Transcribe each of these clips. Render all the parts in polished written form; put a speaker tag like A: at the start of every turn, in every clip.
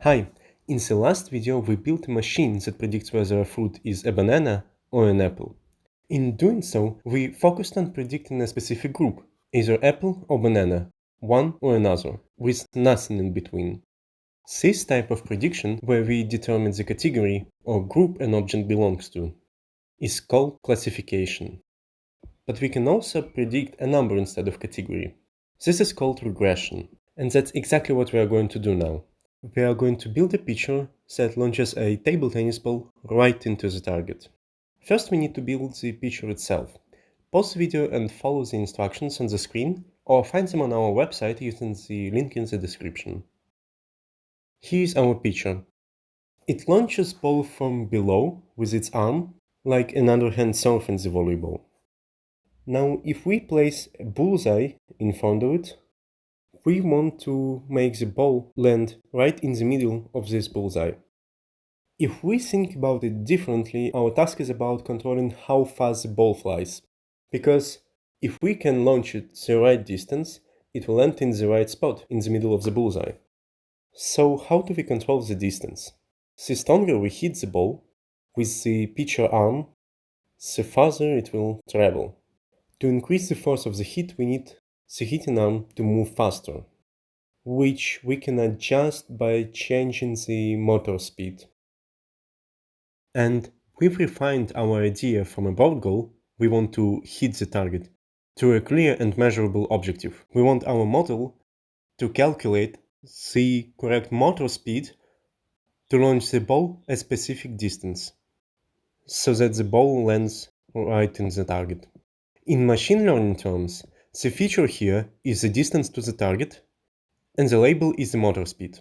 A: Hi, in the last video we built a machine that predicts whether a fruit is a banana or an apple. In doing so, we focused on predicting a specific group, either apple or banana, one or another, with nothing in between. This type of prediction, where we determine the category or group an object belongs to, is called classification. But we can also predict a number instead of category. This is called regression, and that's exactly what we are going to do now. We are going to build a picture that launches a table tennis ball right into the target. First we need to build the picture itself. Pause the video and follow the instructions on the screen, or find them on our website using the link in the description. Here is our picture. It launches ball from below with its arm, like an underhand serve in the volleyball. Now if we place a bullseye in front of it, we want to make the ball land right in the middle of this bullseye. If we think about it differently, our task is about controlling how fast the ball flies. Because if we can launch it the right distance, it will land in the right spot in the middle of the bullseye. So how do we control the distance? The stronger we hit the ball with the pitcher arm, the farther it will travel. To increase the force of the hit, we need the hitting arm to move faster, which we can adjust by changing the motor speed. And we've refined our idea from a board goal. We want to hit the target to a clear and measurable objective. We want our model to calculate the correct motor speed to launch the ball a specific distance, so that the ball lands right in the target. In machine learning terms, the feature here is the distance to the target, and the label is the motor speed.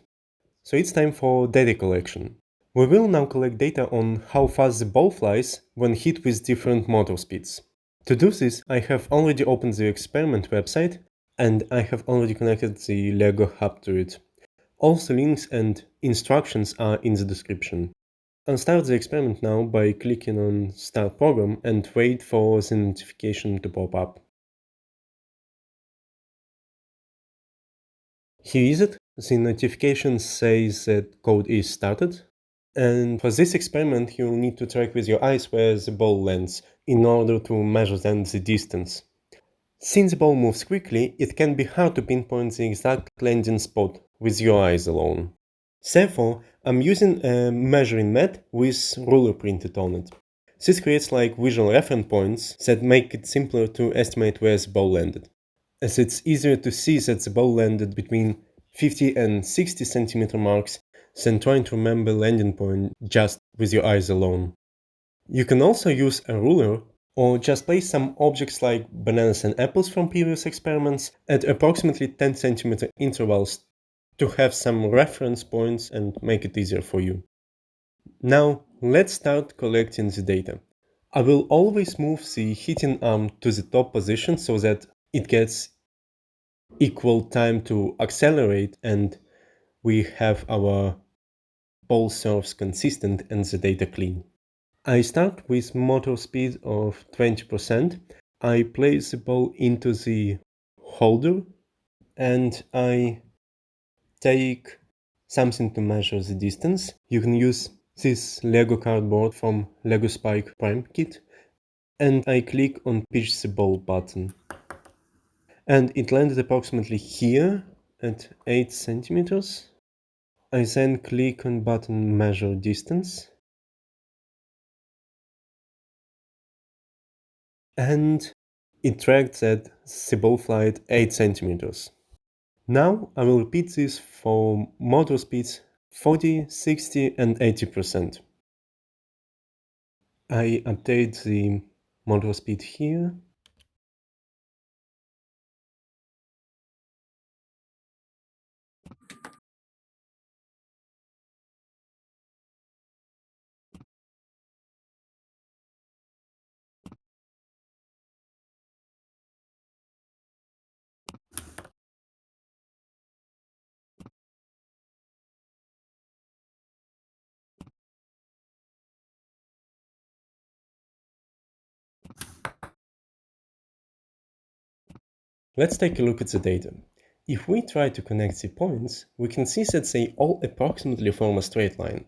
A: So it's time for data collection. We will now collect data on how fast the ball flies when hit with different motor speeds. To do this, I have already opened the experiment website and I have already connected the LEGO hub to it. All the links and instructions are in the description. I'll start the experiment now by clicking on Start Program and wait for the notification to pop up. Here is it. The notification says that code is started. And for this experiment, you'll need to track with your eyes where the ball lands in order to measure then the distance. Since the ball moves quickly, it can be hard to pinpoint the exact landing spot with your eyes alone. Therefore, I'm using a measuring mat with ruler printed on it. This creates like visual reference points that make it simpler to estimate where the ball landed, as it's easier to see that the ball landed between 50 and 60 centimeter marks than trying to remember landing point just with your eyes alone. You can also use a ruler or just place some objects like bananas and apples from previous experiments at approximately 10 centimeter intervals to have some reference points and make it easier for you. Now let's start collecting the data. I will always move the hitting arm to the top position so that it gets equal time to accelerate and we have our ball serves consistent and the data clean. I start with motor speed of 20%. I place the ball into the holder and I take something to measure the distance. You can use this Lego cardboard from Lego Spike Prime Kit, and I click on Pitch the Ball button. And it landed approximately here at 8 centimeters. I then click on button Measure Distance, and it tracked that the ball flight 8 centimeters. Now I will repeat this for motor speeds 40, 60 and 80%. I update the motor speed here. Let's take a look at the data. If we try to connect the points, we can see that they all approximately form a straight line.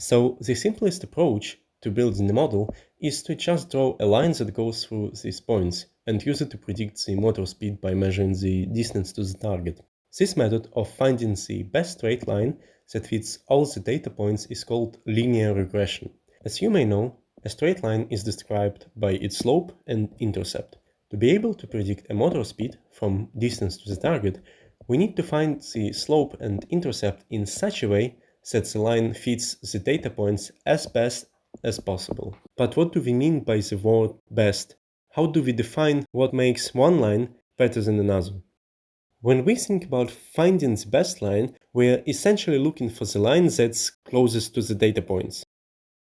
A: So the simplest approach to building a model is to just draw a line that goes through these points and use it to predict the motor speed by measuring the distance to the target. This method of finding the best straight line that fits all the data points is called linear regression. As you may know, a straight line is described by its slope and intercept. To be able to predict a motor speed from distance to the target, we need to find the slope and intercept in such a way that the line fits the data points as best as possible. But what do we mean by the word best? How do we define what makes one line better than another? When we think about finding the best line, we're essentially looking for the line that's closest to the data points.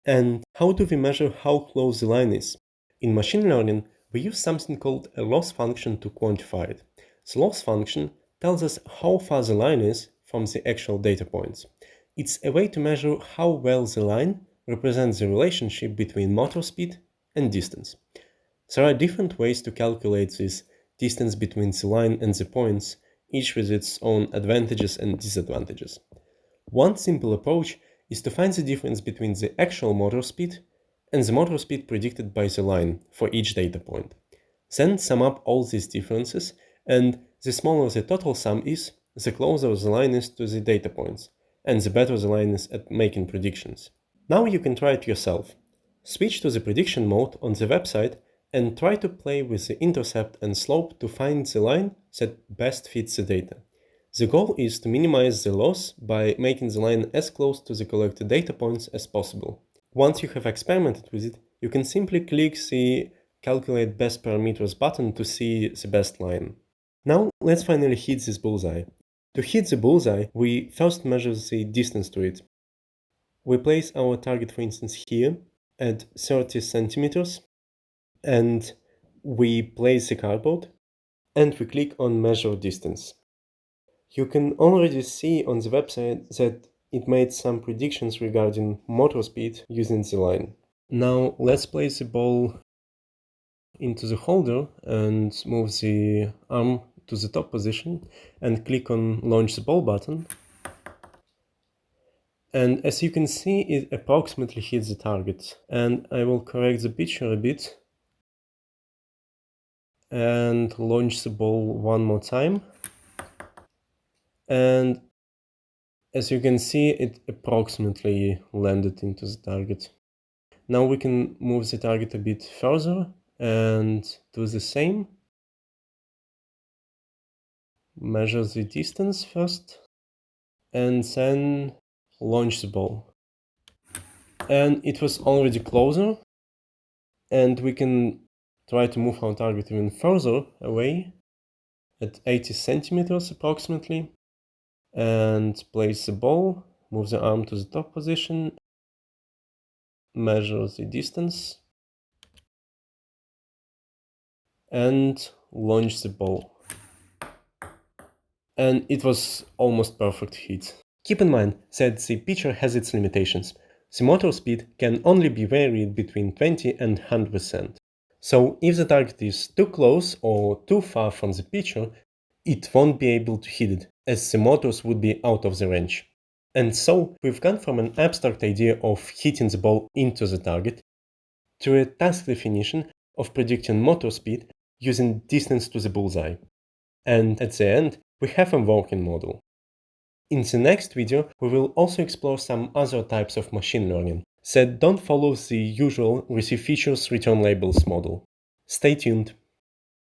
A: And how do we measure how close the line is? In machine learning, we use something called a loss function to quantify it. The loss function tells us how far the line is from the actual data points. It's a way to measure how well the line represents the relationship between motor speed and distance. There are different ways to calculate this distance between the line and the points, each with its own advantages and disadvantages. One simple approach is to find the difference between the actual motor speed and the motor speed predicted by the line for each data point. Then sum up all these differences, and the smaller the total sum is, the closer the line is to the data points, and the better the line is at making predictions. Now you can try it yourself. Switch to the prediction mode on the website and try to play with the intercept and slope to find the line that best fits the data. The goal is to minimize the loss by making the line as close to the collected data points as possible. Once you have experimented with it, you can simply click the Calculate Best Parameters button to see the best line. Now let's finally hit this bullseye. To hit the bullseye, we first measure the distance to it. We place our target, for instance, here at 30 centimeters, and we place the cardboard, and we click on Measure Distance. You can already see on the website that it made some predictions regarding motor speed using the line. Now let's place the ball into the holder and move the arm to the top position and click on Launch the Ball button. And as you can see, it approximately hits the target. And I will correct the picture a bit and launch the ball one more time. And as you can see, it approximately landed into the target. Now we can move the target a bit further and do the same. Measure the distance first and then launch the ball. And it was already closer, and we can try to move our target even further away at 80 centimeters approximately, and place the ball, move the arm to the top position, measure the distance, and launch the ball. And it was almost perfect hit. Keep in mind that the pitcher has its limitations. The motor speed can only be varied between 20 and 100%. So if the target is too close or too far from the pitcher, it won't be able to hit it, as the motors would be out of the range. And so we've gone from an abstract idea of hitting the ball into the target to a task definition of predicting motor speed using distance to the bullseye. And at the end, we have a working model. In the next video, we will also explore some other types of machine learning that don't follow the usual receive features, return labels model. Stay tuned.